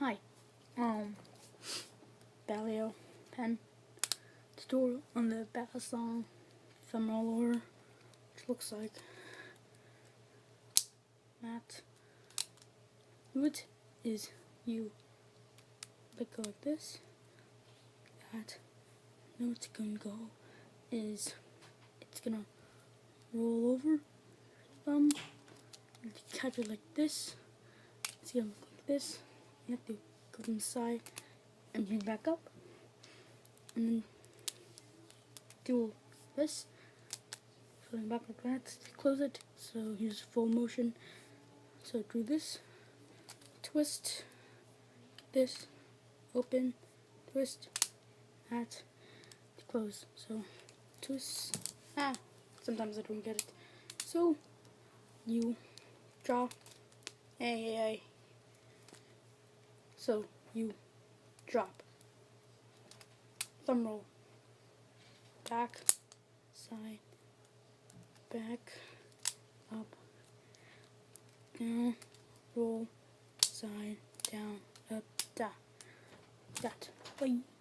Hi, Baliyo pen tutorial on the balisong thumb roller, which looks like that. What is you go like this? That now it's gonna go is it's gonna roll over thumb. You catch it like this. It's gonna look like this. You have to go to the side and bring back up, and then do this, going back like that to close it. So use full motion. So do this, twist, this, open, twist, that, to close. So twist. Sometimes I don't get it. So you draw a. So you drop, thumb roll, back, side, back, up, down, roll, side, down, up, that. Bye.